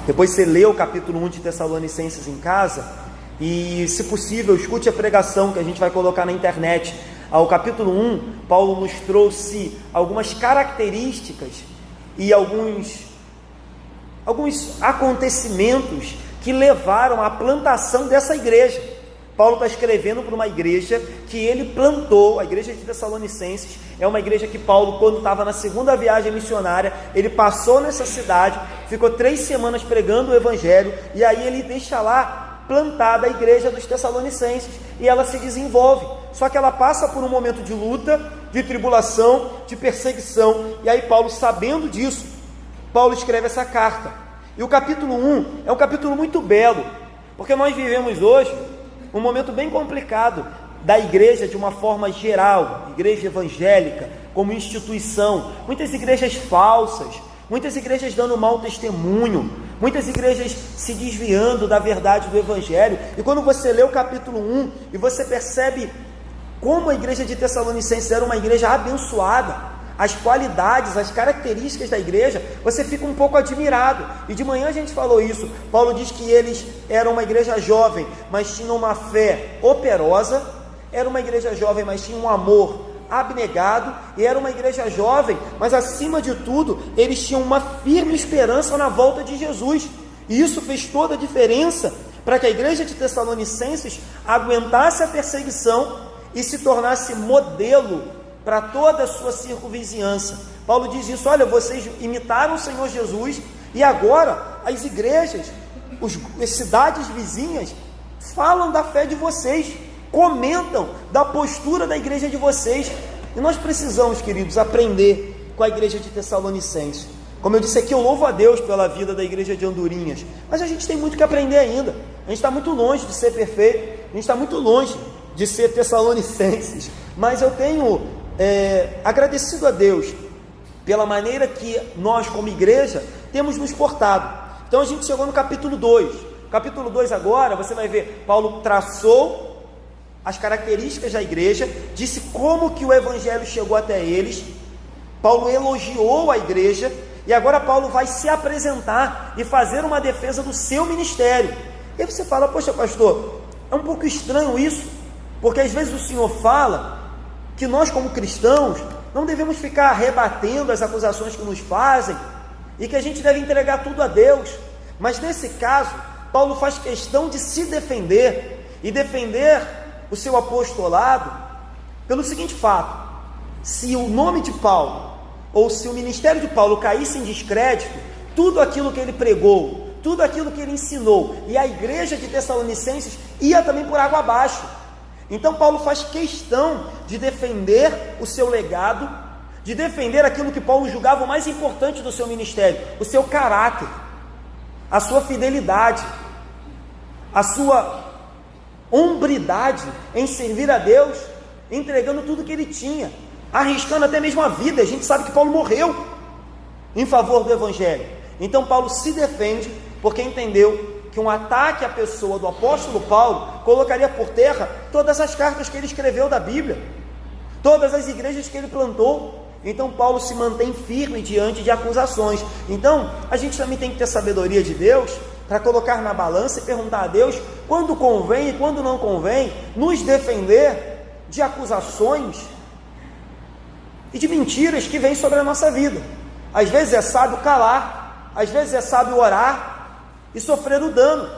Depois você lê o capítulo 1 de Tessalonicenses em casa e, se possível, escute a pregação que a gente vai colocar na internet. Ao capítulo 1, Paulo nos trouxe algumas características e alguns acontecimentos que levaram à plantação dessa igreja. Paulo está escrevendo para uma igreja que ele plantou. A igreja de Tessalonicenses é uma igreja que Paulo, quando estava na segunda viagem missionária, ele passou nessa cidade, ficou 3 semanas pregando o evangelho, e aí ele deixa lá plantada a igreja dos Tessalonicenses, e ela se desenvolve, só que ela passa por um momento de luta, de tribulação, de perseguição, e aí Paulo, sabendo disso, Paulo escreve essa carta. E o capítulo 1 é um capítulo muito belo, porque nós vivemos hoje um momento bem complicado da igreja de uma forma geral, igreja evangélica como instituição, muitas igrejas falsas, muitas igrejas dando mau testemunho, muitas igrejas se desviando da verdade do evangelho. E quando você lê o capítulo 1 e você percebe como a igreja de Tessalonicenses era uma igreja abençoada, as qualidades, as características da igreja, você fica um pouco admirado. E de manhã a gente falou isso. Paulo diz que eles eram uma igreja jovem, mas tinham uma fé operosa. Era uma igreja jovem, mas tinha um amor abnegado. E era uma igreja jovem, mas acima de tudo, eles tinham uma firme esperança na volta de Jesus. E isso fez toda a diferença para que a igreja de Tessalonicenses aguentasse a perseguição e se tornasse modelo para toda a sua circunvizinhança. Paulo diz isso: olha, vocês imitaram o Senhor Jesus, e agora as igrejas, as cidades vizinhas, falam da fé de vocês, comentam da postura da igreja de vocês. E nós precisamos, queridos, aprender com a igreja de Tessalonicenses. Como eu disse aqui, eu louvo a Deus pela vida da igreja de Andorinhas, mas a gente tem muito que aprender ainda. A gente está muito longe de ser perfeito, a gente está muito longe de ser Tessalonicenses, mas eu tenho agradecido a Deus pela maneira que nós, como igreja, temos nos portado. Então a gente chegou no capítulo 2. Capítulo 2 agora, você vai ver, Paulo traçou as características da igreja, disse como que o evangelho chegou até eles, Paulo elogiou a igreja, e agora Paulo vai se apresentar e fazer uma defesa do seu ministério. E aí você fala: poxa, pastor, é um pouco estranho isso, porque às vezes o senhor fala que nós, como cristãos, não devemos ficar rebatendo as acusações que nos fazem, e que a gente deve entregar tudo a Deus. Mas nesse caso, Paulo faz questão de se defender, e defender o seu apostolado pelo seguinte fato: se o nome de Paulo, ou se o ministério de Paulo caísse em descrédito, tudo aquilo que ele pregou, tudo aquilo que ele ensinou, e a igreja de Tessalonicenses ia também por água abaixo. Então Paulo faz questão de defender o seu legado, de defender aquilo que Paulo julgava o mais importante do seu ministério, o seu caráter, a sua fidelidade, a sua hombridade em servir a Deus, entregando tudo que ele tinha, arriscando até mesmo a vida. A gente sabe que Paulo morreu em favor do evangelho. Então Paulo se defende porque entendeu que um ataque à pessoa do apóstolo Paulo colocaria por terra todas as cartas que ele escreveu da Bíblia, todas as igrejas que ele plantou. Então Paulo se mantém firme diante de acusações. Então a gente também tem que ter sabedoria de Deus para colocar na balança e perguntar a Deus quando convém e quando não convém nos defender de acusações e de mentiras que vêm sobre a nossa vida. Às vezes é sábio calar, às vezes é sábio orar e sofrer o dano,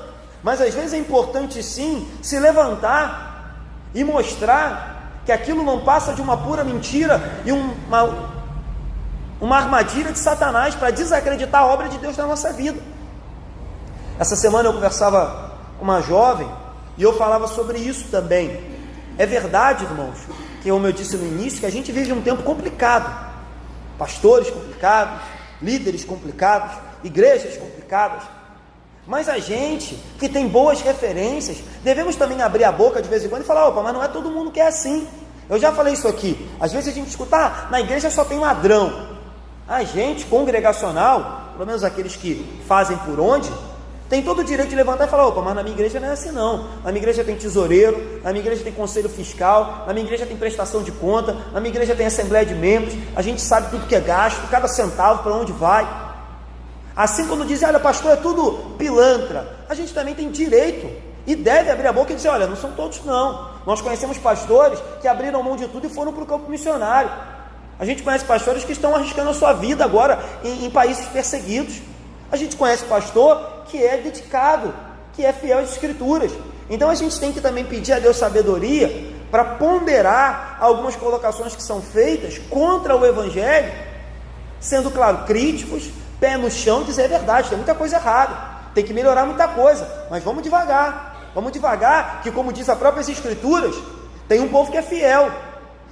mas às vezes é importante sim se levantar e mostrar que aquilo não passa de uma pura mentira e uma armadilha de Satanás para desacreditar a obra de Deus na nossa vida. Essa semana eu conversava com uma jovem e eu falava sobre isso também. É verdade, irmãos, que como eu disse no início, que a gente vive um tempo complicado, pastores complicados, líderes complicados, igrejas complicadas. Mas a gente que tem boas referências, devemos também abrir a boca de vez em quando e falar: opa, mas não é todo mundo que é assim. Eu já falei isso aqui. Às vezes a gente escuta: na igreja só tem ladrão. A gente congregacional, pelo menos aqueles que fazem por onde, tem todo o direito de levantar e falar: opa, mas na minha igreja não é assim não. Na minha igreja tem tesoureiro, na minha igreja tem conselho fiscal, na minha igreja tem prestação de conta, na minha igreja tem assembleia de membros, a gente sabe tudo que é gasto, cada centavo para onde vai. Assim, quando dizem, olha, pastor, é tudo pilantra, a gente também tem direito e deve abrir a boca e dizer, olha, não são todos não. Nós conhecemos pastores que abriram mão de tudo e foram para o campo missionário. A gente conhece pastores que estão arriscando a sua vida agora em países perseguidos. A gente conhece pastor que é dedicado, que é fiel às Escrituras. Então a gente tem que também pedir a Deus sabedoria para ponderar algumas colocações que são feitas contra o Evangelho, sendo, claro, críticos, pé no chão, dizer a verdade, tem muita coisa errada, tem que melhorar muita coisa, mas vamos devagar, que como diz a própria Escrituras, tem um povo que é fiel,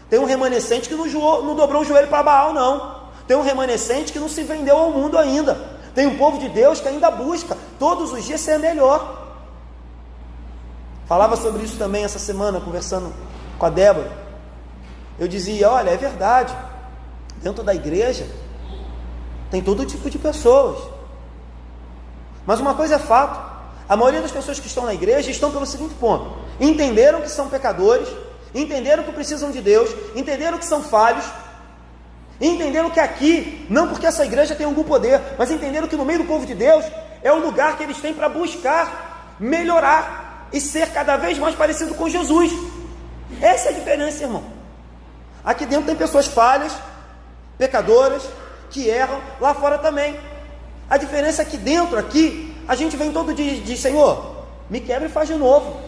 tem um remanescente que não dobrou o joelho para Baal não, tem um remanescente que não se vendeu ao mundo ainda, tem um povo de Deus que ainda busca todos os dias ser melhor. Falava sobre isso também essa semana, conversando com a Débora. Eu dizia, olha, é verdade, dentro da igreja tem todo tipo de pessoas, mas uma coisa é fato, a maioria das pessoas que estão na igreja estão pelo seguinte ponto: entenderam que são pecadores, entenderam que precisam de Deus, entenderam que são falhos, entenderam que aqui, não porque essa igreja tem algum poder, mas entenderam que no meio do povo de Deus é o lugar que eles têm para buscar melhorar e ser cada vez mais parecido com Jesus. Essa é a diferença, irmão. Aqui dentro tem pessoas falhas, pecadoras, que erram, lá fora também. A diferença é que dentro, aqui, a gente vem todo dia e diz, Senhor, me quebra e faz de novo,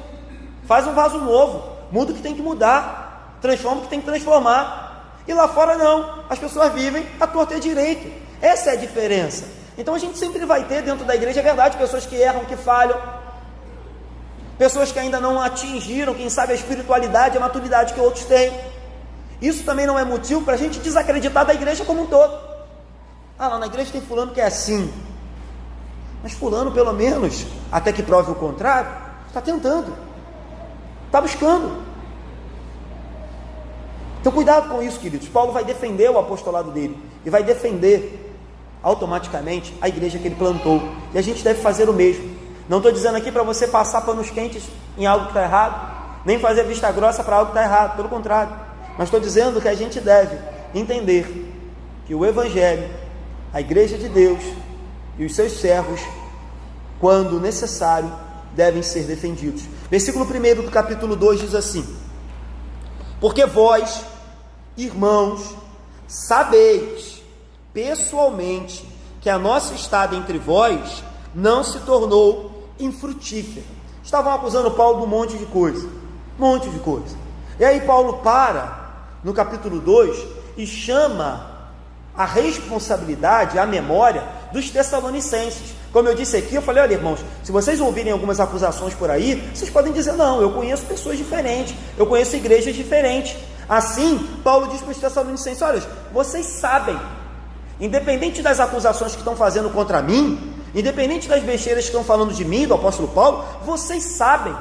faz um vaso novo, muda o que tem que mudar, transforma o que tem que transformar. E lá fora não, as pessoas vivem à torta e à direito. Essa é a diferença. Então a gente sempre vai ter dentro da igreja, é verdade, pessoas que erram, que falham, pessoas que ainda não atingiram, quem sabe, a espiritualidade, a maturidade que outros têm. Isso também não é motivo para a gente desacreditar da igreja como um todo. Ah, lá na igreja tem fulano que é assim, mas fulano, pelo menos, até que prove o contrário, está tentando, está buscando. Então cuidado com isso, queridos. Paulo vai defender o apostolado dele, e vai defender automaticamente a igreja que ele plantou, e a gente deve fazer o mesmo. Não estou dizendo aqui para você passar panos quentes em algo que está errado, nem fazer vista grossa para algo que está errado, pelo contrário, mas estou dizendo que a gente deve entender que o Evangelho, a igreja de Deus e os seus servos, quando necessário, devem ser defendidos. Versículo 1 do capítulo 2 diz assim: porque vós, irmãos, sabeis pessoalmente que a nossa estada entre vós não se tornou infrutífera. Estavam acusando Paulo de um monte de coisa, e aí Paulo para no capítulo 2 e chama a responsabilidade, a memória dos tessalonicenses. Como eu disse aqui, eu falei, olha, irmãos, se vocês ouvirem algumas acusações por aí, vocês podem dizer, não, eu conheço pessoas diferentes, eu conheço igrejas diferentes. Assim, Paulo diz para os tessalonicenses, olha, vocês sabem, independente das acusações que estão fazendo contra mim, independente das besteiras que estão falando de mim, do apóstolo Paulo, vocês sabem,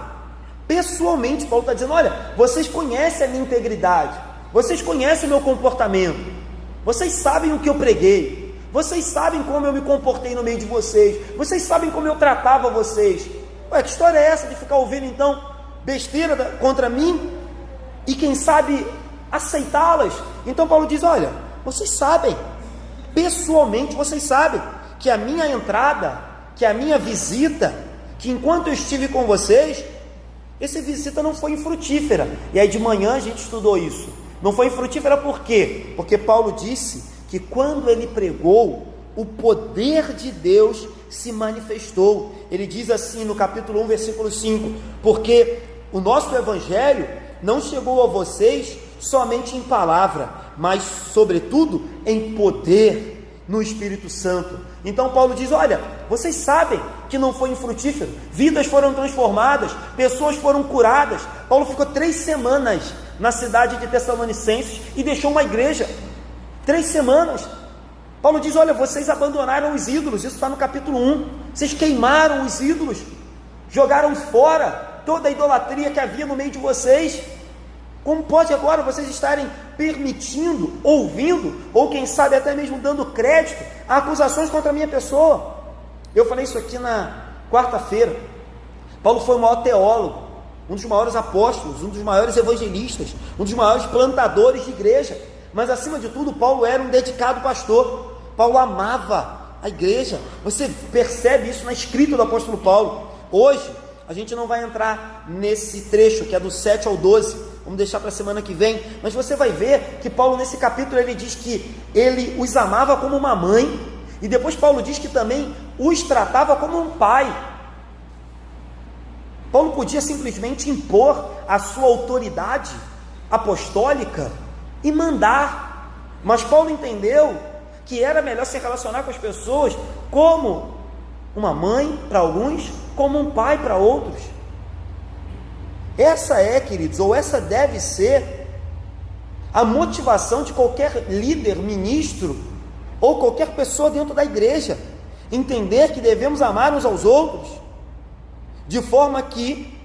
pessoalmente, Paulo está dizendo, olha, vocês conhecem a minha integridade, vocês conhecem o meu comportamento, vocês sabem o que eu preguei, vocês sabem como eu me comportei no meio de vocês, vocês sabem como eu tratava vocês. Ué, que história é essa de ficar ouvindo então besteira contra mim e quem sabe aceitá-las? Então Paulo diz, olha, vocês sabem, pessoalmente vocês sabem que a minha entrada, que a minha visita, que enquanto eu estive com vocês, essa visita não foi infrutífera. E aí de manhã a gente estudou isso. Não foi infrutífera por quê? Porque Paulo disse que quando ele pregou, o poder de Deus se manifestou. Ele diz assim no capítulo 1, versículo 5, porque o nosso evangelho não chegou a vocês somente em palavra, mas sobretudo em poder no Espírito Santo. Então Paulo diz, olha, vocês sabem que não foi infrutífero, vidas foram transformadas, pessoas foram curadas. Paulo ficou 3 semanas na cidade de Tessalonicenses e deixou uma igreja, 3 semanas. Paulo diz, olha, vocês abandonaram os ídolos, isso está no capítulo 1, vocês queimaram os ídolos, jogaram fora toda a idolatria que havia no meio de vocês. Como pode agora vocês estarem permitindo, ouvindo, ou quem sabe até mesmo dando crédito a acusações contra a minha pessoa? Eu falei isso aqui na quarta-feira. Paulo foi o maior teólogo, um dos maiores apóstolos, um dos maiores evangelistas, um dos maiores plantadores de igreja, mas acima de tudo, Paulo era um dedicado pastor. Paulo amava a igreja. Você percebe isso na escrita do apóstolo Paulo. Hoje, a gente não vai entrar nesse trecho que é do 7 ao 12, vamos deixar para a semana que vem, mas você vai ver que Paulo nesse capítulo ele diz que ele os amava como uma mãe, e depois Paulo diz que também os tratava como um pai. Paulo podia simplesmente impor a sua autoridade apostólica e mandar, mas Paulo entendeu que era melhor se relacionar com as pessoas como uma mãe para alguns, como um pai para outros. Essa é, queridos, ou essa deve ser a motivação de qualquer líder, ministro, ou qualquer pessoa dentro da igreja, entender que devemos amar uns aos outros, de forma que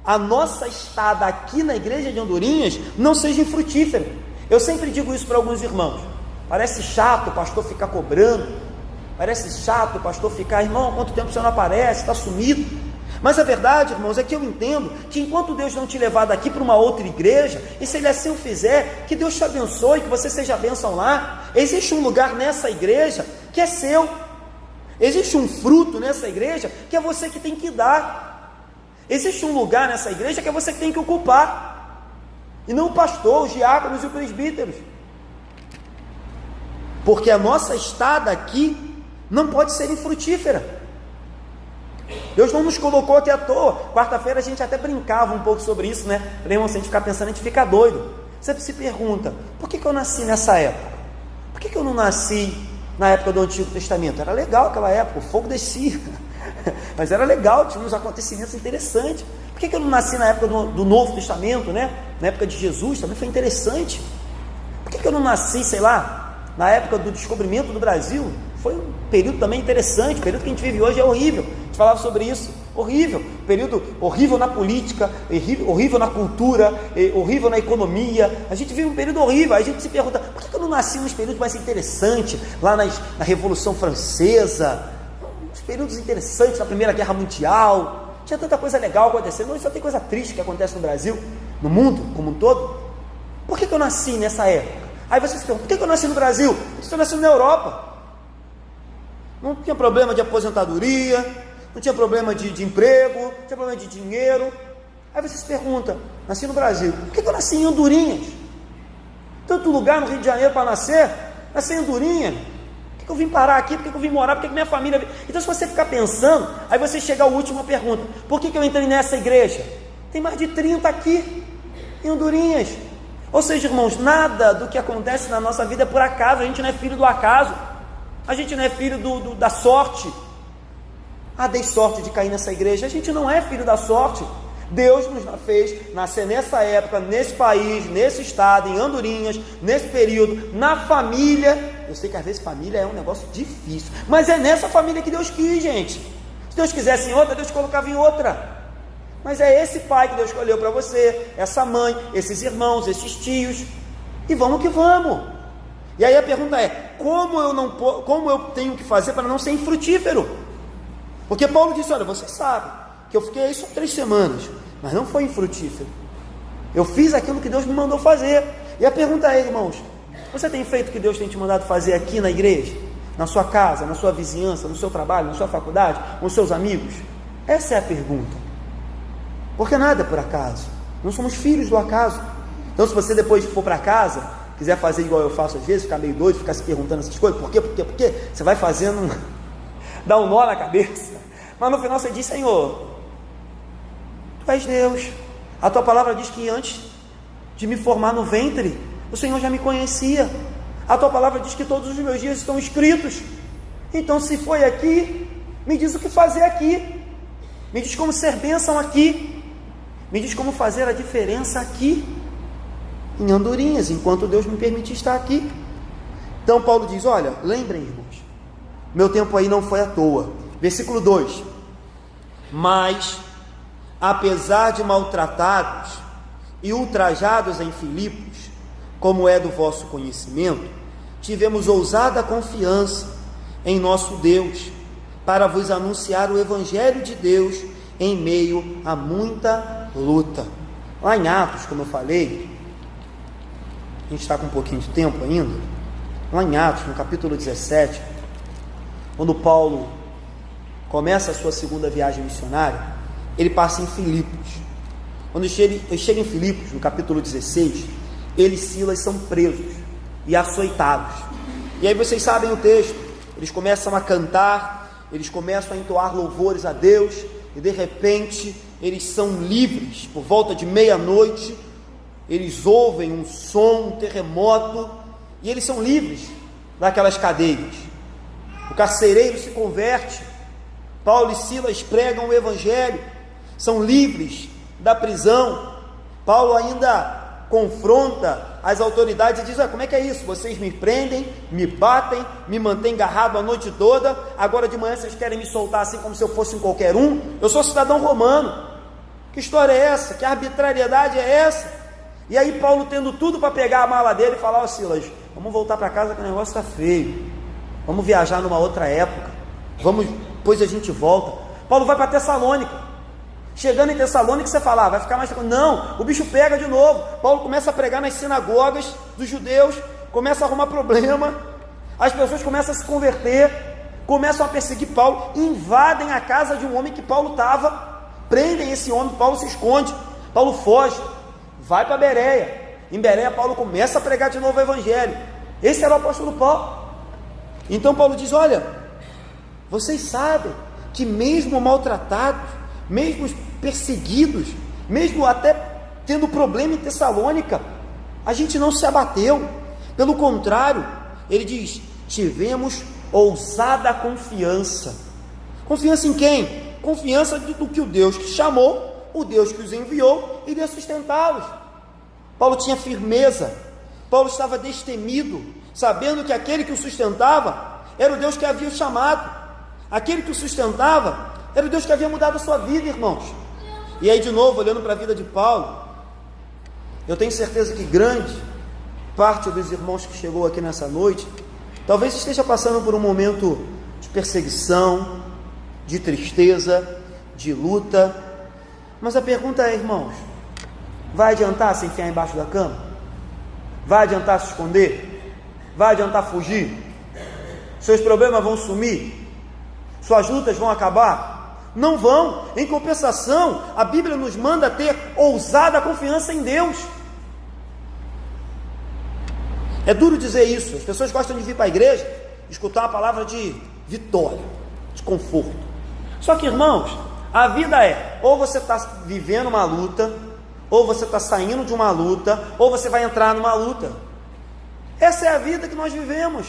a nossa estada aqui na igreja de Andorinhas não seja infrutífera. Eu sempre digo isso para alguns irmãos, parece chato o pastor ficar cobrando, parece chato o pastor ficar, irmão, há quanto tempo você não aparece, está sumido? Mas a verdade, irmãos, é que eu entendo que enquanto Deus não te levar daqui para uma outra igreja, e se Ele assim o fizer, que Deus te abençoe, que você seja bênção lá. Existe um lugar nessa igreja que é seu, existe um fruto nessa igreja que é você que tem que dar, existe um lugar nessa igreja que é você que tem que ocupar, e não o pastor, os diáconos e os presbíteros, porque a nossa estada aqui não pode ser infrutífera. Deus não nos colocou aqui à toa. Quarta-feira a gente até brincava um pouco sobre isso, né? Falei, irmão, se a gente ficar pensando, a gente fica doido. Você se pergunta, por que eu nasci nessa época? Por que eu não nasci na época do Antigo Testamento? Era legal aquela época, o fogo descia, mas era legal, tinha uns acontecimentos interessantes. Por que eu não nasci na época do Novo Testamento, né? Na época de Jesus, também foi interessante. Por que eu não nasci, sei lá, na época do descobrimento do Brasil? Foi um período também interessante. O período que a gente vive hoje é horrível, a gente falava sobre isso, horrível, período horrível na política, horrível na cultura, horrível na economia. A gente vive um período horrível. Aí a gente se pergunta, por que eu não nasci nos períodos mais interessantes, lá na Revolução Francesa, uns períodos interessantes, na Primeira Guerra Mundial, tinha tanta coisa legal acontecendo. Hoje só tem coisa triste que acontece no Brasil, no mundo como um todo. Por que eu nasci nessa época? Aí você se pergunta, por que eu nasci no Brasil? Eu estou nascendo na Europa. Não tinha problema de aposentadoria, não tinha problema de emprego, não tinha problema de dinheiro. Aí você se pergunta, nasci no Brasil, por que eu nasci em Andorinhas? Tanto lugar no Rio de Janeiro para nascer, nasci em Andorinhas. Por que eu vim parar aqui? Por que eu vim morar? Por que minha família... Então se você ficar pensando, aí você chega à última pergunta, por que eu entrei nessa igreja? Tem mais de 30 aqui, em Andorinhas. Ou seja, irmãos, nada do que acontece na nossa vida é por acaso. A gente não é filho do acaso, a gente não é filho da sorte. Dei sorte de cair nessa igreja. A gente não é filho da sorte. Deus nos fez nascer nessa época, nesse país, nesse estado, em Andorinhas, nesse período, na família. Eu sei que às vezes família é um negócio difícil, mas é nessa família que Deus quis, gente. Se Deus quisesse em outra, Deus colocava em outra. Mas é esse pai que Deus escolheu para você, essa mãe, esses irmãos, esses tios, e vamos que vamos. E aí a pergunta é, como eu tenho que fazer para não ser infrutífero? Porque Paulo disse, olha, você sabe que eu fiquei aí só 3 semanas, mas não foi infrutífero. Eu fiz aquilo que Deus me mandou fazer. E a pergunta é, irmãos, você tem feito o que Deus tem te mandado fazer aqui na igreja, na sua casa, na sua vizinhança, no seu trabalho, na sua faculdade, com os seus amigos? Essa é a pergunta. Porque nada é por acaso, não somos filhos do acaso. Então se você depois for para casa, quiser fazer igual eu faço às vezes, ficar meio doido, ficar se perguntando essas coisas, por quê, você vai fazendo, dá um nó na cabeça, mas no final você diz, Senhor, Tu és Deus, a Tua palavra diz que antes de me formar no ventre, o Senhor já me conhecia, a Tua palavra diz que todos os meus dias estão escritos. Então se foi aqui, me diz o que fazer aqui, me diz como ser bênção aqui, me diz como fazer a diferença aqui, em Andorinhas, enquanto Deus me permitir estar aqui. Então Paulo diz, olha, lembrem, irmãos, meu tempo aí não foi à toa. Versículo 2, mas, apesar de maltratados e ultrajados em Filipos, como é do vosso conhecimento, tivemos ousada confiança em nosso Deus, para vos anunciar o Evangelho de Deus, em meio a muita luta. Lá em Atos, como eu falei, a gente está com um pouquinho de tempo ainda, lá em Atos, no capítulo 17, quando Paulo começa a sua segunda viagem missionária, ele passa em Filipos. Quando ele chega em Filipos, no capítulo 16, ele e Silas são presos e açoitados. E aí vocês sabem o texto, eles começam a cantar, eles começam a entoar louvores a Deus, e de repente eles são livres. Por volta de meia-noite, eles ouvem um som, um terremoto, e eles são livres daquelas cadeias. O carcereiro se converte, Paulo e Silas pregam o evangelho, são livres da prisão. Paulo ainda confronta as autoridades e diz: como é que é isso? Vocês me prendem, me batem, me mantêm agarrado a noite toda, agora de manhã vocês querem me soltar assim como se eu fosse um qualquer um? Eu sou cidadão romano. Que história é essa? Que arbitrariedade é essa? E aí Paulo, tendo tudo para pegar a mala dele e falar: Silas, vamos voltar para casa que o negócio está feio, vamos viajar numa outra época, depois a gente volta. Paulo vai para Tessalônica. Chegando em Tessalônica, você fala: vai ficar mais tranquilo. Não, o bicho pega de novo. Paulo começa a pregar nas sinagogas dos judeus, começa a arrumar problema, as pessoas começam a se converter, começam a perseguir Paulo, invadem a casa de um homem que Paulo estava, prendem esse homem, Paulo se esconde, Paulo foge, vai para Bereia. Em Bereia, Paulo começa a pregar de novo o evangelho. Esse era o apóstolo Paulo. Então Paulo diz: olha, vocês sabem que mesmo maltratados, mesmo perseguidos, mesmo até tendo problema em Tessalônica, a gente não se abateu. Pelo contrário, ele diz: tivemos ousada confiança. Confiança em quem? Confiança do que o Deus que chamou, o Deus que os enviou, iria sustentá-los. Paulo tinha firmeza, Paulo estava destemido, sabendo que aquele que o sustentava era o Deus que havia o chamado, aquele que o sustentava era o Deus que havia mudado a sua vida, irmãos. E aí, de novo, olhando para a vida de Paulo, eu tenho certeza que grande parte dos irmãos que chegou aqui nessa noite, talvez esteja passando por um momento de perseguição, de tristeza, de luta. Mas a pergunta é, irmãos, vai adiantar se enfiar embaixo da cama? Vai adiantar se esconder? Vai adiantar fugir? Seus problemas vão sumir? Suas lutas vão acabar? Não vão. Em compensação, a Bíblia nos manda ter ousada confiança em Deus. É duro dizer isso. As pessoas gostam de vir para a igreja escutar uma palavra de vitória, de conforto. Só que, irmãos, a vida é: ou você está vivendo uma luta, ou você está saindo de uma luta, ou você vai entrar numa luta. Essa é a vida que nós vivemos.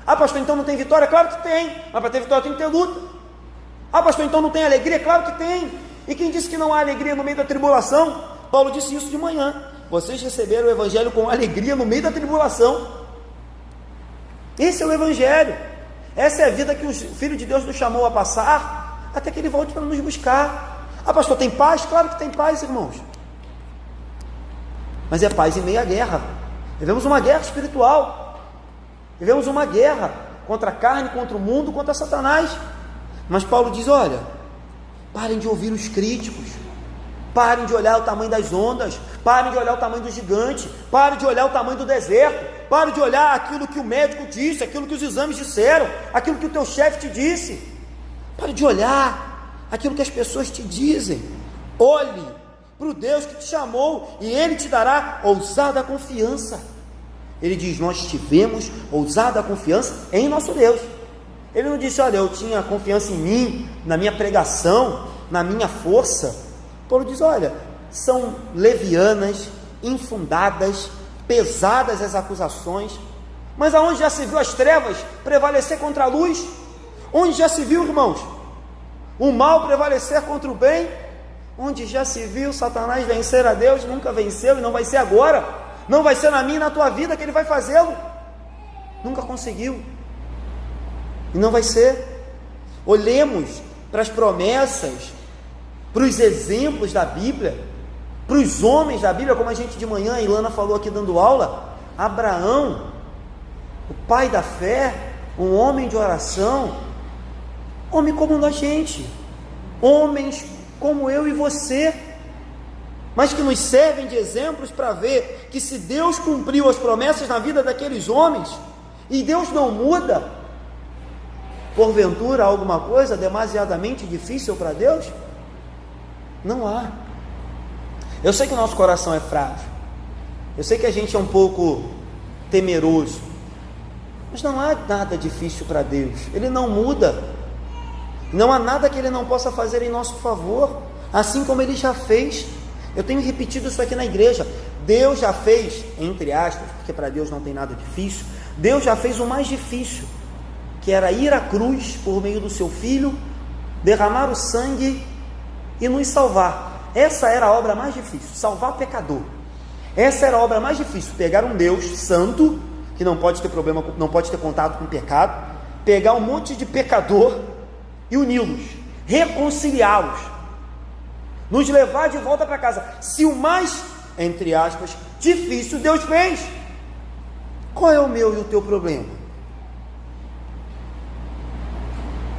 Ah, pastor, então não tem vitória? Claro que tem. Mas para ter vitória tem que ter luta. Ah, pastor, então não tem alegria? Claro que tem. E quem disse que não há alegria no meio da tribulação? Paulo disse isso de manhã: vocês receberam o evangelho com alegria no meio da tribulação. Esse é o evangelho. Essa é a vida que o Filho de Deus nos chamou a passar, até que Ele volte para nos buscar. Ah, pastor, tem paz? Claro que tem paz, irmãos. Mas é paz em meio à guerra. Vivemos uma guerra espiritual. Vivemos uma guerra contra a carne, contra o mundo, contra Satanás. Mas Paulo diz: olha, parem de ouvir os críticos, parem de olhar o tamanho das ondas, parem de olhar o tamanho do gigante, parem de olhar o tamanho do deserto, parem de olhar aquilo que o médico disse, aquilo que os exames disseram, aquilo que o teu chefe te disse. Pare de olhar aquilo que as pessoas te dizem. Olhe para o Deus que te chamou, e Ele te dará ousada confiança. Ele diz: nós tivemos ousada confiança em nosso Deus. Ele não disse: olha, eu tinha confiança em mim, na minha pregação, na minha força. Paulo diz: olha, são levianas, infundadas, pesadas as acusações. Mas aonde já se viu as trevas prevalecer contra a luz? Onde já se viu, irmãos, o mal prevalecer contra o bem? Onde já se viu Satanás vencer a Deus? Nunca venceu e não vai ser agora. Não vai ser na minha e na tua vida que ele vai fazê-lo. Nunca conseguiu. E não vai ser. Olhemos para as promessas, para os exemplos da Bíblia, para os homens da Bíblia, como a gente de manhã, a Ilana falou aqui dando aula. Abraão, o pai da fé, um homem de oração, homem como a gente, homens como eu e você, mas que nos servem de exemplos para ver que se Deus cumpriu as promessas na vida daqueles homens, e Deus não muda, porventura alguma coisa demasiadamente difícil para Deus? Não há. Eu sei que o nosso coração é frágil, eu sei que a gente é um pouco temeroso, mas não há nada difícil para Deus. Ele não muda, não há nada que Ele não possa fazer em nosso favor, assim como Ele já fez. Eu tenho repetido isso aqui na igreja. Deus já fez, entre aspas, porque para Deus não tem nada difícil, Deus já fez o mais difícil, que era ir à cruz por meio do seu Filho, derramar o sangue e nos salvar. Essa era a obra mais difícil, salvar pecador. Essa era a obra mais difícil, pegar um Deus santo, que não pode ter problema, não pode ter contato com pecado, pegar um monte de pecador e uni-los, reconciliá-los, nos levar de volta para casa. Se o mais, entre aspas, difícil Deus fez, qual é o meu e o teu problema?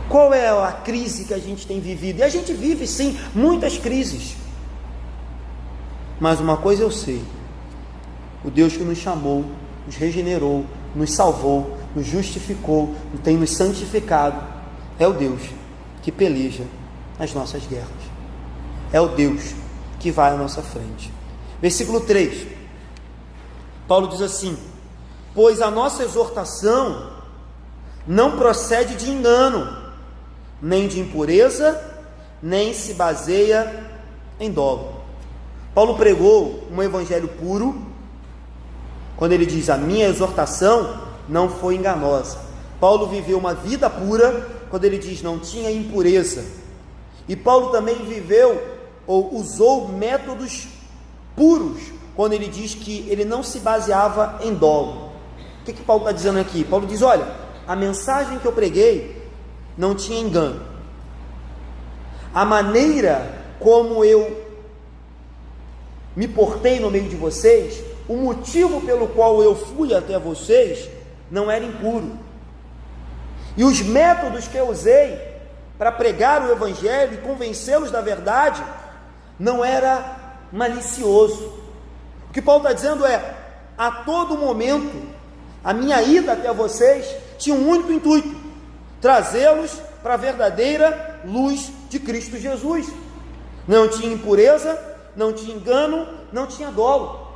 Qual é a crise que a gente tem vivido? E a gente vive sim, muitas crises, mas uma coisa eu sei: o Deus que nos chamou, nos regenerou, nos salvou, nos justificou, tem nos santificado, é o Deus que peleja as nossas guerras, é o Deus que vai à nossa frente. Versículo 3, Paulo diz assim: pois a nossa exortação não procede de engano, nem de impureza, nem se baseia em dolo. Paulo pregou um evangelho puro, quando ele diz: a minha exortação não foi enganosa. Paulo viveu uma vida pura, quando ele diz: não tinha impureza. E Paulo também viveu, ou usou métodos puros, quando ele diz que ele não se baseava em dolo. O que Paulo está dizendo aqui? Paulo diz: olha, a mensagem que eu preguei não tinha engano, a maneira como eu me portei no meio de vocês, o motivo pelo qual eu fui até vocês não era impuro, e os métodos que eu usei para pregar o evangelho e convencê-los da verdade não era malicioso. O que Paulo está dizendo é: a todo momento a minha ida até vocês tinha um único intuito: trazê-los para a verdadeira luz de Cristo Jesus. Não tinha impureza, não tinha engano, não tinha dolo.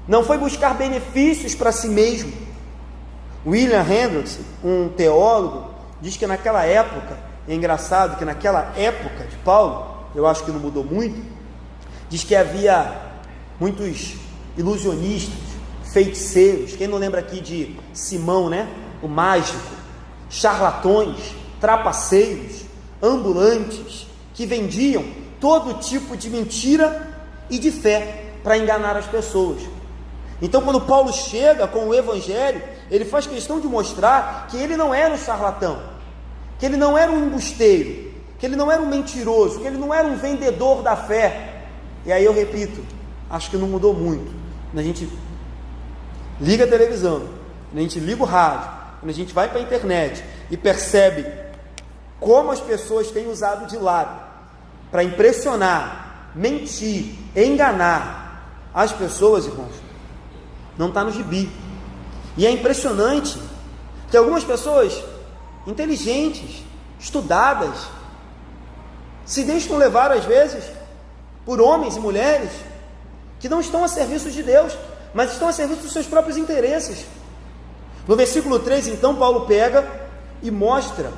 Não foi buscar benefícios para si mesmo. William Hendricks, um teólogo, diz que naquela época, é engraçado que naquela época de Paulo, eu acho que não mudou muito, diz que havia muitos ilusionistas, feiticeiros. Quem não lembra aqui de Simão, né? O mágico, charlatões, trapaceiros, ambulantes, que vendiam todo tipo de mentira e de fé para enganar as pessoas. Então, quando Paulo chega com o evangelho, ele faz questão de mostrar que ele não era um charlatão, que ele não era um embusteiro, que ele não era um mentiroso, que ele não era um vendedor da fé. E aí eu repito, acho que não mudou muito. Quando a gente liga a televisão, quando a gente liga o rádio, quando a gente vai para a internet e percebe como as pessoas têm usado de lado para impressionar, mentir, enganar as pessoas, irmãos, não está no gibi. E é impressionante que algumas pessoas inteligentes, estudadas, se deixam levar às vezes por homens e mulheres que não estão a serviço de Deus, mas estão a serviço dos seus próprios interesses. No versículo 3, então, Paulo pega e mostra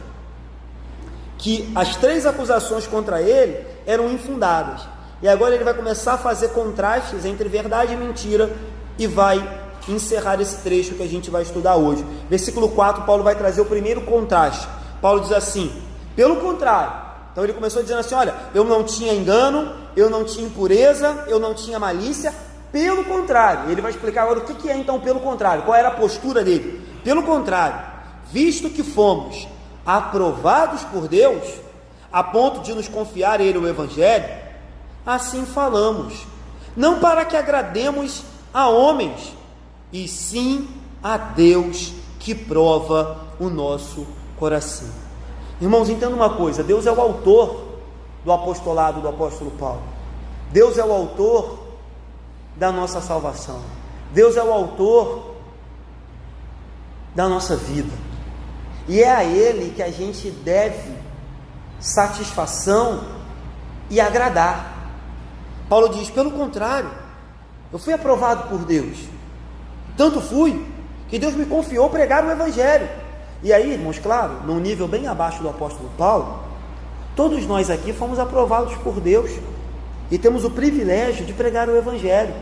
que as 3 acusações contra ele eram infundadas. E agora ele vai começar a fazer contrastes entre verdade e mentira e vai encerrar esse trecho que a gente vai estudar hoje. Versículo 4, Paulo vai trazer o primeiro contraste. Paulo diz assim: pelo contrário. Então ele começou dizendo assim: olha, eu não tinha engano, eu não tinha impureza, eu não tinha malícia. Pelo contrário, ele vai explicar agora o que é então pelo contrário, qual era a postura dele. Pelo contrário, visto que fomos aprovados por Deus, a ponto de nos confiar a Ele o Evangelho, assim falamos, não para que agrademos a homens, e sim a Deus que prova o nosso coração. Irmãos, entenda uma coisa: Deus é o autor do apostolado do apóstolo Paulo. Deus é o autor da nossa salvação. Deus é o autor da nossa vida. e é a Ele que a gente deve satisfação e agradar. Paulo diz, pelo contrário, eu fui aprovado por Deus, tanto fui, que Deus me confiou pregar o Evangelho. E aí, irmãos, claro, num nível bem abaixo do apóstolo Paulo, todos nós aqui fomos aprovados por Deus, e temos o privilégio de pregar o Evangelho,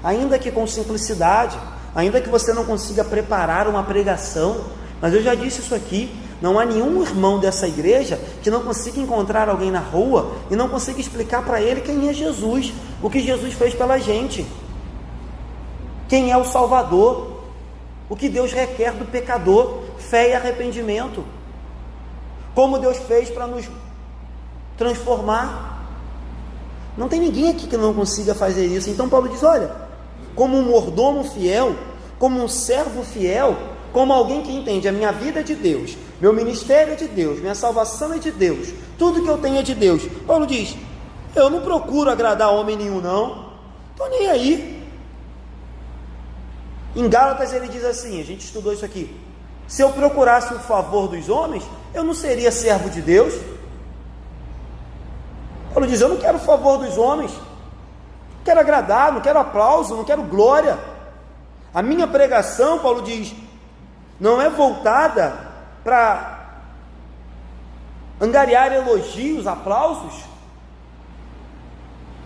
ainda que com simplicidade, ainda que você não consiga preparar uma pregação, mas eu já disse isso aqui, não há nenhum irmão dessa igreja que não consiga encontrar alguém na rua e não consiga explicar para ele quem é Jesus, o que Jesus fez pela gente, quem é o Salvador, o que Deus requer do pecador, fé e arrependimento, como Deus fez para nos transformar. Não tem ninguém aqui que não consiga fazer isso. Então Paulo diz, olha, como um mordomo fiel, como um servo fiel, como alguém que entende a minha vida é de Deus, meu ministério é de Deus, minha salvação é de Deus, tudo que eu tenho é de Deus. Paulo diz, eu não procuro agradar homem nenhum não, estou nem aí. Em Gálatas ele diz assim, a gente estudou isso aqui, se eu procurasse o favor dos homens, eu não seria servo de Deus. Paulo diz, eu não quero o favor dos homens, não quero agradar, não quero aplauso, não quero glória. A minha pregação, Paulo diz, não é voltada para angariar elogios, aplausos,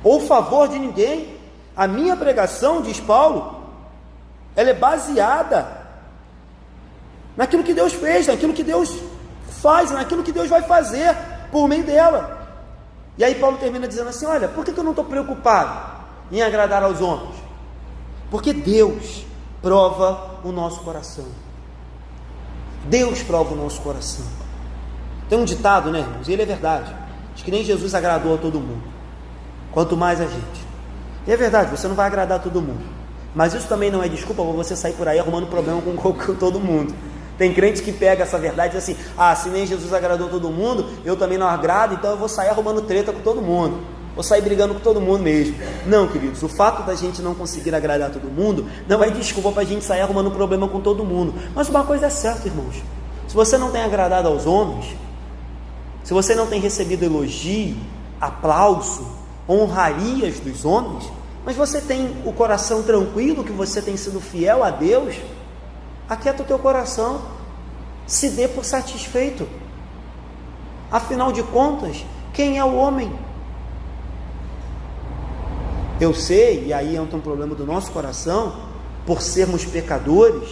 ou favor de ninguém. A minha pregação, diz Paulo, ela é baseada naquilo que Deus fez, naquilo que Deus faz, naquilo que Deus vai fazer por meio dela. E aí Paulo termina dizendo assim, olha, por que eu não estou preocupado em agradar aos homens? Porque Deus prova o nosso coração. Deus prova o nosso coração. Tem um ditado, né, irmãos? E ele é verdade. Diz que nem Jesus agradou a todo mundo, quanto mais a gente. E é verdade, você não vai agradar a todo mundo. Mas isso também não é desculpa para você sair por aí arrumando problema com todo mundo. Tem crente que pega essa verdade e diz assim, se nem Jesus agradou todo mundo, eu também não agrado, então eu vou sair arrumando treta com todo mundo. Vou sair brigando com todo mundo mesmo. Não, queridos, o fato da gente não conseguir agradar todo mundo não é desculpa para a gente sair arrumando problema com todo mundo. Mas uma coisa é certa, irmãos, se você não tem agradado aos homens, se você não tem recebido elogio, aplauso, honrarias dos homens, mas você tem o coração tranquilo, que você tem sido fiel a Deus, aquieta o teu coração, se dê por satisfeito. Afinal de contas, quem é o homem? Eu sei, e aí entra um problema do nosso coração, por sermos pecadores,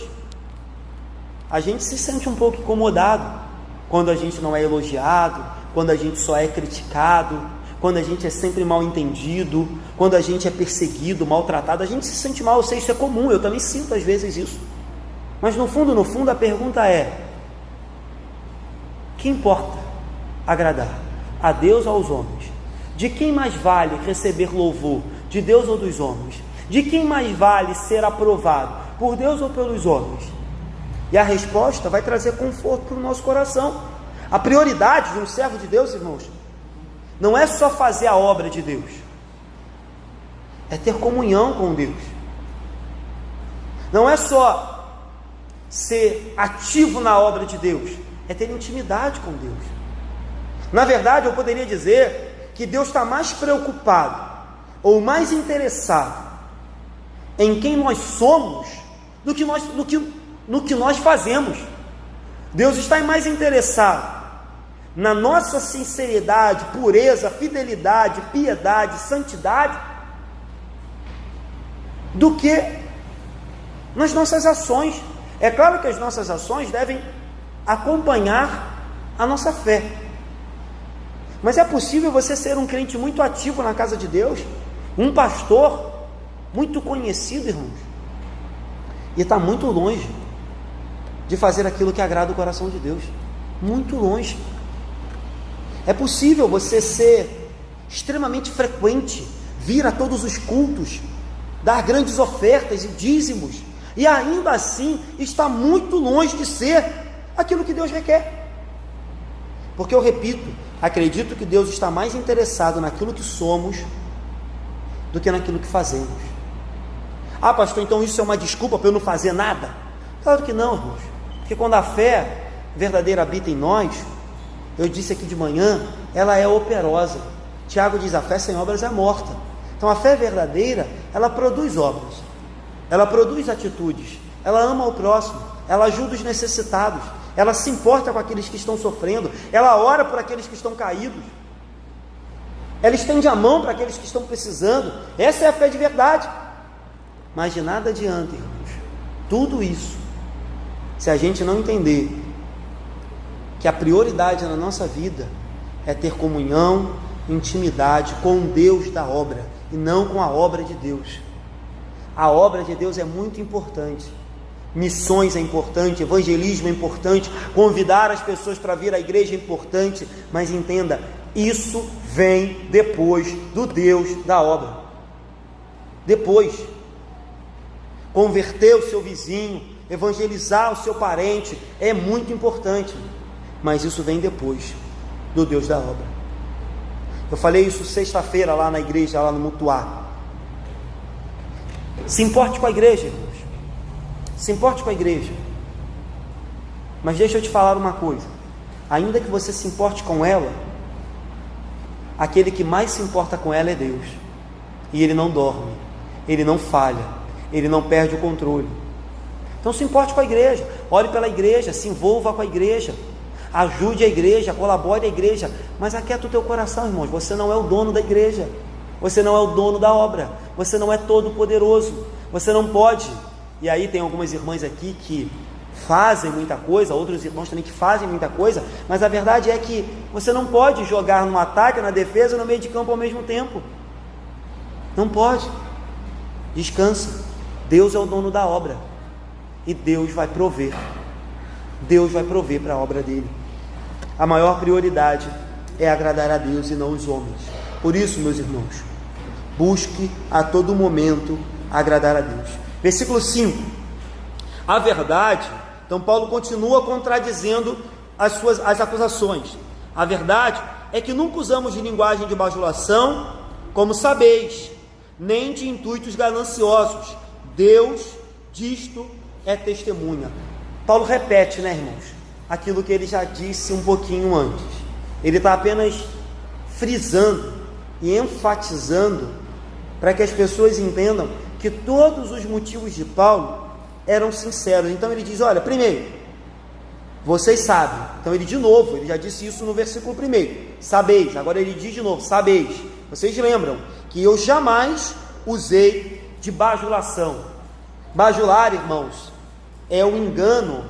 a gente se sente um pouco incomodado quando a gente não é elogiado, quando a gente só é criticado, quando a gente é sempre mal entendido, quando a gente é perseguido, maltratado, a gente se sente mal. Eu sei, isso é comum, eu também sinto às vezes isso. Mas no fundo a pergunta é, que importa agradar? A Deus ou aos homens? De quem mais vale receber louvor? De Deus ou dos homens? De quem mais vale ser aprovado? Por Deus ou pelos homens? E a resposta vai trazer conforto para o nosso coração. A prioridade de um servo de Deus, irmãos, não é só fazer a obra de Deus, é ter comunhão com Deus. Não é só ser ativo na obra de Deus, é ter intimidade com Deus. Na verdade, eu poderia dizer que Deus está mais preocupado ou mais interessado em quem nós somos do que no que nós fazemos. Deus está mais interessado na nossa sinceridade, pureza, fidelidade, piedade, santidade, do que nas nossas ações. É claro que as nossas ações devem acompanhar a nossa fé, mas é possível você ser um crente muito ativo na casa de Deus, um pastor muito conhecido, irmãos, e está muito longe de fazer aquilo que agrada o coração de Deus, muito longe. É possível você ser extremamente frequente, vir a todos os cultos, dar grandes ofertas e dízimos, e ainda assim está muito longe de ser aquilo que Deus requer. Porque eu repito, acredito que Deus está mais interessado naquilo que somos do que naquilo que fazemos. Ah, pastor, então isso é uma desculpa para eu não fazer nada? Claro que não, irmãos. Porque quando a fé verdadeira habita em nós, eu disse aqui de manhã, ela é operosa. Tiago diz, a fé sem obras é morta. Então a fé verdadeira, ela produz obras, ela produz atitudes, ela ama o próximo, ela ajuda os necessitados, ela se importa com aqueles que estão sofrendo, ela ora por aqueles que estão caídos, ela estende a mão para aqueles que estão precisando. Essa é a fé de verdade. Mas de nada adianta, irmãos, tudo isso, se a gente não entender que a prioridade na nossa vida é ter comunhão, intimidade com Deus da obra, e não com a obra de Deus. A obra de Deus é muito importante, missões é importante, evangelismo é importante, convidar as pessoas para vir à igreja é importante, mas entenda, isso vem depois do Deus da obra. Depois, converter o seu vizinho, evangelizar o seu parente, é muito importante, mas isso vem depois do Deus da obra. Eu falei isso sexta-feira lá na igreja, lá no Mutuá. Se importe com a igreja, irmãos, se importe com a igreja, mas deixa eu te falar uma coisa, ainda que você se importe com ela, aquele que mais se importa com ela é Deus, e Ele não dorme, Ele não falha, Ele não perde o controle. Então se importe com a igreja, ore pela igreja, se envolva com a igreja, ajude a igreja, colabore a igreja, mas aquieta o teu coração, irmãos, você não é o dono da igreja, você não é o dono da obra, você não é todo poderoso, você não pode. E aí tem algumas irmãs aqui que fazem muita coisa, outros irmãos também que fazem muita coisa, mas a verdade é que você não pode jogar no ataque, na defesa, no meio de campo ao mesmo tempo, não pode. Descansa, Deus é o dono da obra, e Deus vai prover para a obra dele. A maior prioridade é agradar a Deus e não os homens. Por isso, meus irmãos, busque a todo momento agradar a Deus. Versículo 5, a verdade. Então Paulo continua contradizendo as acusações. A verdade é que nunca usamos de linguagem de bajulação, como sabeis, nem de intuitos gananciosos. Deus disto é testemunha. Paulo repete, né, irmãos, aquilo que ele já disse um pouquinho antes. Ele está apenas frisando e enfatizando para que as pessoas entendam que todos os motivos de Paulo eram sinceros. Então ele diz, olha, primeiro, vocês sabem. Então ele de novo, ele já disse isso no versículo 1, sabeis. Agora ele diz de novo, sabeis. Vocês lembram que eu jamais usei de bajulação. Bajular, irmãos, é o engano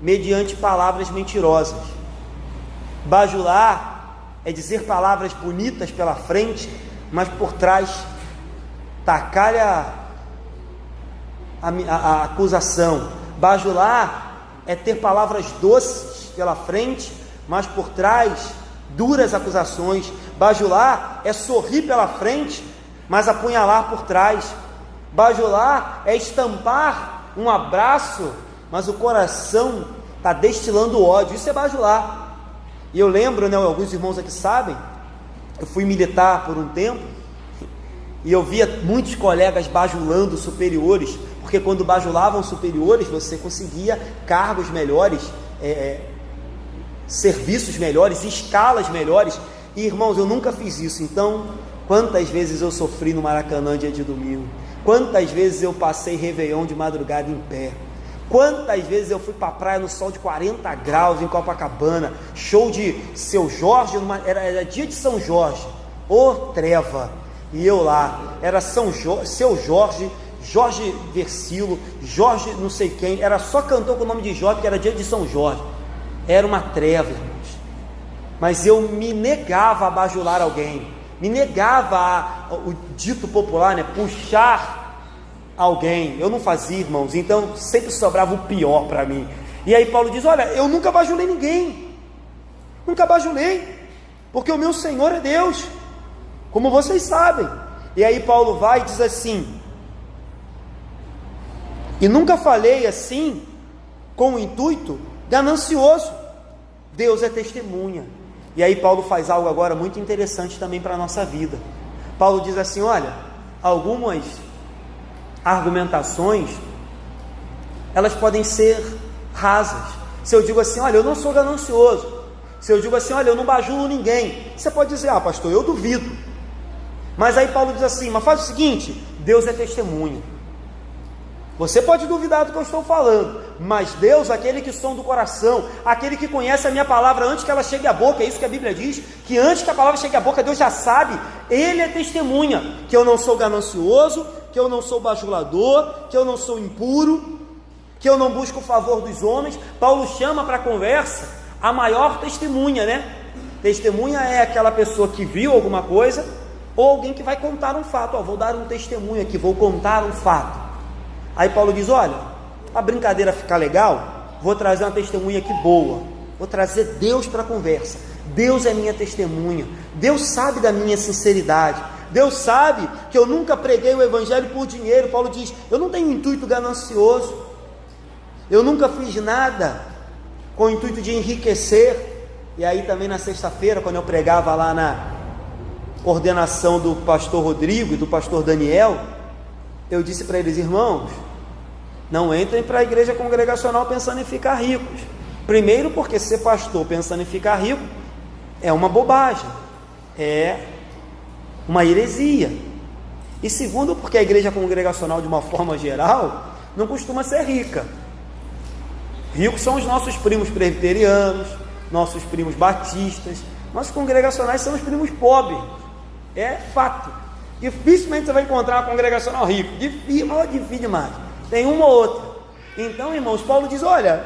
mediante palavras mentirosas. Bajular é dizer palavras bonitas pela frente, mas por trás tacar a acusação. Bajular é ter palavras doces pela frente, mas por trás duras acusações. Bajular é sorrir pela frente, mas apunhalar por trás. Bajular é estampar um abraço, mas o coração está destilando ódio. Isso é bajular. E eu lembro, né, alguns irmãos aqui sabem, eu fui militar por um tempo, e eu via muitos colegas bajulando superiores, porque quando bajulavam superiores, você conseguia cargos melhores, serviços melhores, escalas melhores. E irmãos, eu nunca fiz isso. Então, quantas vezes eu sofri no Maracanã dia de domingo, quantas vezes eu passei Réveillon de madrugada em pé, quantas vezes eu fui para a praia no sol de 40 graus em Copacabana, show de Seu Jorge, era dia de São Jorge, treva, e eu lá, era Seu Jorge, Jorge Versilo, Jorge não sei quem, era só cantor com o nome de Jorge, porque era dia de São Jorge, era uma treva, irmãos, mas eu me negava a bajular alguém, me negava o dito popular, né, puxar alguém. Eu não fazia, irmãos, então sempre sobrava o pior para mim. E aí Paulo diz, olha, eu nunca bajulei ninguém, nunca bajulei, porque o meu Senhor é Deus, como vocês sabem. E aí Paulo vai e diz assim, e nunca falei assim com o intuito ganancioso, Deus é testemunha. E aí Paulo faz algo agora muito interessante também para a nossa vida. Paulo diz assim, olha, algumas argumentações, elas podem ser rasas. Se eu digo assim, olha, eu não sou ganancioso, se eu digo assim, olha, eu não bajulo ninguém, você pode dizer, pastor, eu duvido. Mas aí Paulo diz assim, mas faz o seguinte, Deus é testemunha. Você pode duvidar do que eu estou falando, mas Deus, aquele que sonda o coração, aquele que conhece a minha palavra antes que ela chegue à boca, é isso que a Bíblia diz, que antes que a palavra chegue à boca, Deus já sabe, Ele é testemunha, que eu não sou ganancioso, que eu não sou bajulador, que eu não sou impuro, que eu não busco o favor dos homens. Paulo chama para a conversa a maior testemunha, né? Testemunha é aquela pessoa que viu alguma coisa, ou alguém que vai contar um fato. Vou dar um testemunho aqui, vou contar um fato. Aí Paulo diz, olha, a brincadeira ficar legal, vou trazer uma testemunha aqui boa, vou trazer Deus para a conversa. Deus é minha testemunha, Deus sabe da minha sinceridade, Deus sabe que eu nunca preguei o evangelho por dinheiro. Paulo diz, eu não tenho intuito ganancioso, eu nunca fiz nada com o intuito de enriquecer. E aí também na sexta-feira, quando eu pregava lá na ordenação do pastor Rodrigo e do pastor Daniel, eu disse para eles, irmãos, não entrem para a igreja congregacional pensando em ficar ricos. Primeiro, porque ser pastor pensando em ficar rico é uma bobagem, é uma heresia. E segundo, porque a igreja congregacional, de uma forma geral, não costuma ser rica. Ricos são os nossos primos presbiterianos, nossos primos batistas. Nossos congregacionais são os primos pobres, é fato. Dificilmente você vai encontrar uma congregacional rico, difícil demais, tem uma ou outra. Então, irmãos, Paulo diz, olha,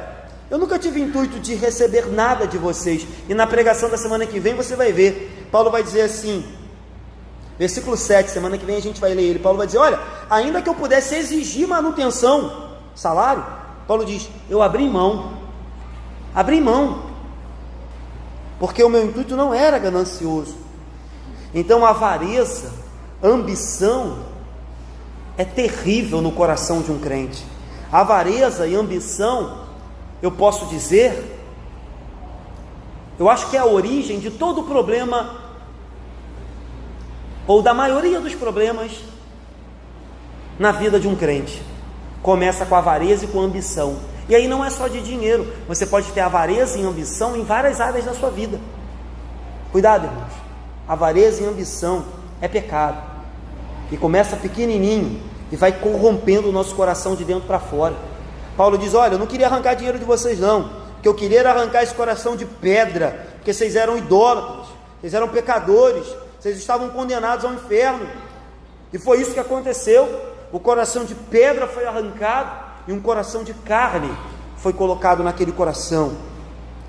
eu nunca tive intuito de receber nada de vocês, e na pregação da semana que vem você vai ver, Paulo vai dizer assim, versículo 7, semana que vem a gente vai ler ele, Paulo vai dizer, olha, ainda que eu pudesse exigir manutenção, salário, Paulo diz, eu abri mão, porque o meu intuito não era ganancioso. Então a avareza, ambição é terrível no coração de um crente. A avareza e ambição, eu posso dizer, eu acho que é a origem de todo o problema, ou da maioria dos problemas na vida de um crente. Começa com a avareza e com a ambição. E aí não é só de dinheiro, você pode ter avareza e ambição em várias áreas da sua vida. Cuidado, irmãos, avareza e ambição é pecado, e começa pequenininho, e vai corrompendo o nosso coração de dentro para fora. Paulo diz, olha, eu não queria arrancar dinheiro de vocês não, o que eu queria era arrancar esse coração de pedra, porque vocês eram idólatras, vocês eram pecadores, vocês estavam condenados ao inferno, e foi isso que aconteceu. O coração de pedra foi arrancado, e um coração de carne foi colocado naquele coração,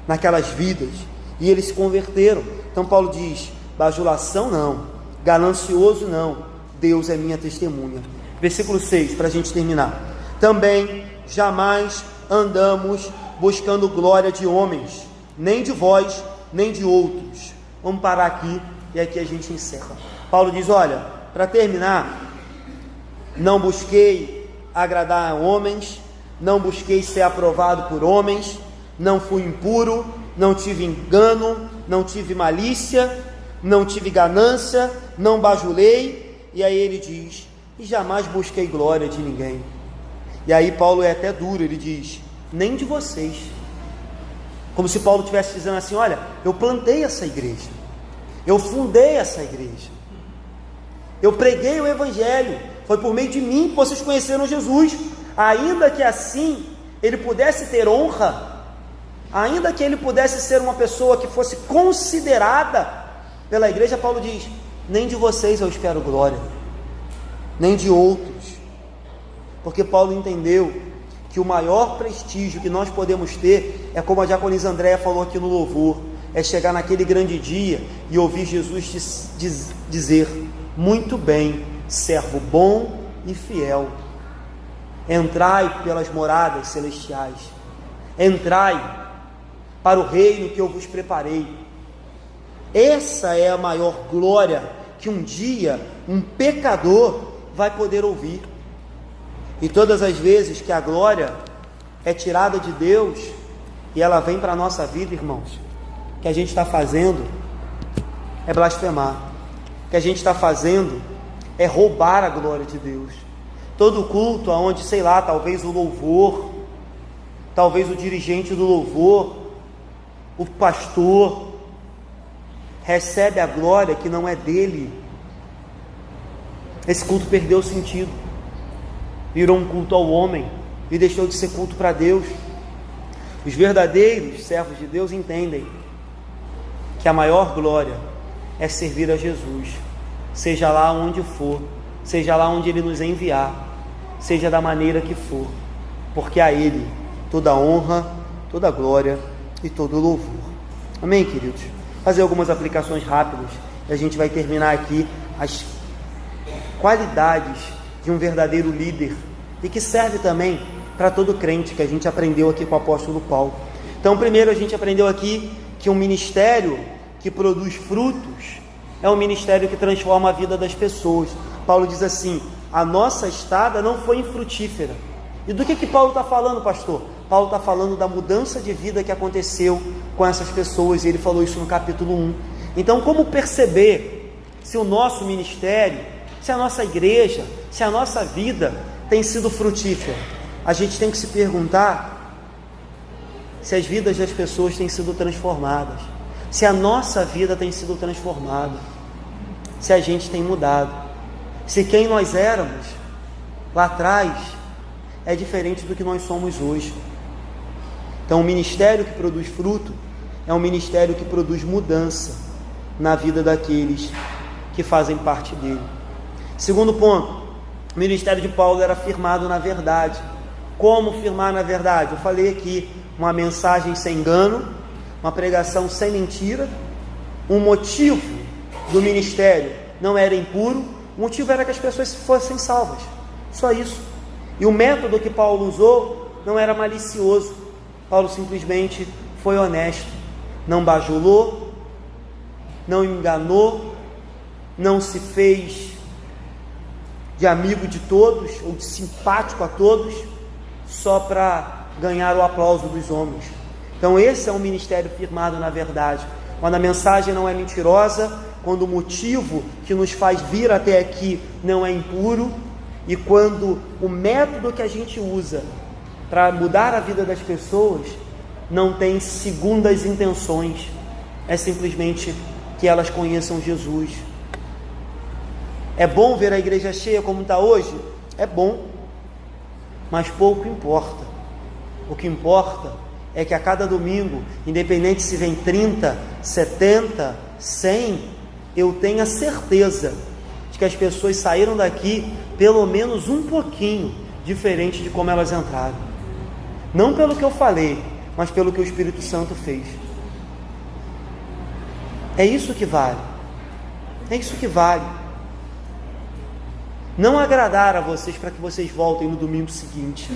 naquelas vidas, e eles se converteram. Então Paulo diz, bajulação não, ganancioso não, Deus é minha testemunha. Versículo 6, para a gente terminar, também jamais andamos buscando glória de homens, nem de vós, nem de outros. Vamos parar aqui, e aqui a gente encerra. Paulo diz, olha, para terminar, não busquei agradar a homens, não busquei ser aprovado por homens, não fui impuro, não tive engano, não tive malícia, não tive ganância, não bajulei. E aí ele diz, e jamais busquei glória de ninguém. E aí Paulo é até duro, ele diz, nem de vocês. Como se Paulo estivesse dizendo assim, olha, eu plantei essa igreja, eu fundei essa igreja, eu preguei o evangelho, foi por meio de mim que vocês conheceram Jesus. Ainda que assim ele pudesse ter honra, ainda que ele pudesse ser uma pessoa que fosse considerada pela igreja, Paulo diz, nem de vocês eu espero glória, nem de outros, porque Paulo entendeu que o maior prestígio que nós podemos ter é, como a diaconisa Andréia falou aqui no louvor, é chegar naquele grande dia e ouvir Jesus dizer, muito bem, servo bom e fiel, entrai pelas moradas celestiais, entrai para o reino que eu vos preparei. Essa é a maior glória que um dia um pecador vai poder ouvir. E todas as vezes que a glória é tirada de Deus e ela vem para a nossa vida, irmãos, o que a gente está fazendo é blasfemar, o que a gente está fazendo é roubar a glória de Deus. Todo culto onde, sei lá, talvez o louvor talvez o dirigente do louvor, o pastor, recebe a glória que não é dele. Esse culto perdeu o sentido, virou um culto ao homem e deixou de ser culto para Deus. Os verdadeiros servos de Deus entendem que a maior glória é servir a Jesus, seja lá onde for, seja lá onde Ele nos enviar, seja da maneira que for, porque a Ele toda honra, toda glória e todo louvor. Amém, queridos? Fazer algumas aplicações rápidas e a gente vai terminar aqui as qualidades de um verdadeiro líder e que serve também para todo crente, que a gente aprendeu aqui com o apóstolo Paulo. Então, primeiro a gente aprendeu aqui que um ministério que produz frutos é um ministério que transforma a vida das pessoas. Paulo diz assim: a nossa estada não foi infrutífera. E do que Paulo está falando, pastor? Paulo está falando da mudança de vida que aconteceu com essas pessoas, e ele falou isso no capítulo 1. Então, como perceber se o nosso ministério, se a nossa igreja, se a nossa vida tem sido frutífera? A gente tem que se perguntar se as vidas das pessoas têm sido transformadas, se a nossa vida tem sido transformada, se a gente tem mudado, se quem nós éramos lá atrás é diferente do que nós somos hoje. Então, o ministério que produz fruto é um ministério que produz mudança na vida daqueles que fazem parte dele. Segundo ponto, o ministério de Paulo era firmado na verdade. Como firmar na verdade? Eu falei aqui, uma mensagem sem engano, uma pregação sem mentira. Um motivo do ministério não era impuro, o motivo era que as pessoas fossem salvas, só isso. E o método que Paulo usou não era malicioso. Paulo simplesmente foi honesto, não bajulou, não enganou, não se fez de amigo de todos ou de simpático a todos só para ganhar o aplauso dos homens. Então esse é um ministério firmado na verdade, quando a mensagem não é mentirosa, quando o motivo que nos faz vir até aqui não é impuro, e quando o método que a gente usa para mudar a vida das pessoas não tem segundas intenções, é simplesmente que elas conheçam Jesus. É bom ver a igreja cheia como está hoje? É bom, mas pouco importa. O que importa é que a cada domingo, independente se vem 30, 70, 100, eu tenho a certeza de que as pessoas saíram daqui pelo menos um pouquinho diferente de como elas entraram. Não pelo que eu falei, mas pelo que o Espírito Santo fez. É isso que vale. É isso que vale. Não agradar a vocês para que vocês voltem no domingo seguinte,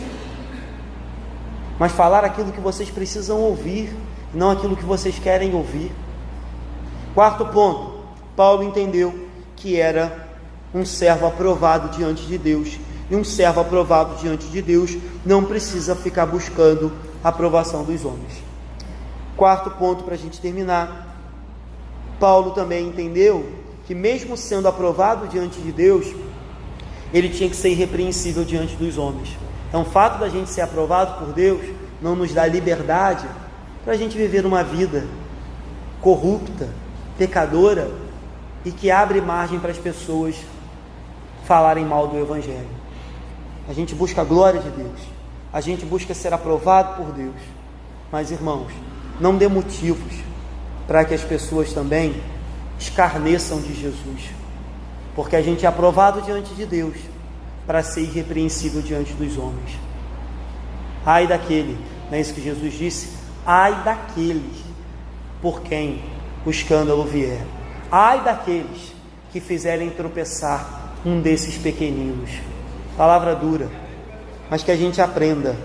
mas falar aquilo que vocês precisam ouvir, não aquilo que vocês querem ouvir. Quarto ponto, Paulo entendeu que era um servo aprovado diante de Deus, e um servo aprovado diante de Deus não precisa ficar buscando a aprovação dos homens. Quarto ponto para a gente terminar, Paulo também entendeu que mesmo sendo aprovado diante de Deus, ele tinha que ser irrepreensível diante dos homens. Então o fato da gente ser aprovado por Deus não nos dá liberdade para a gente viver uma vida corrupta, pecadora, e que abre margem para as pessoas falarem mal do Evangelho. A gente busca a glória de Deus, a gente busca ser aprovado por Deus, mas irmãos, não dê motivos para que as pessoas também escarneçam de Jesus, porque a gente é aprovado diante de Deus para ser irrepreensível diante dos homens. Ai daquele, não é isso que Jesus disse? Ai daqueles por quem o escândalo vier. Ai daqueles que fizerem tropeçar um desses pequeninos. Palavra dura, mas que a gente aprenda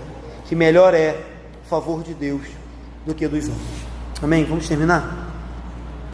que melhor é o favor de Deus do que dos homens. Amém? Vamos terminar?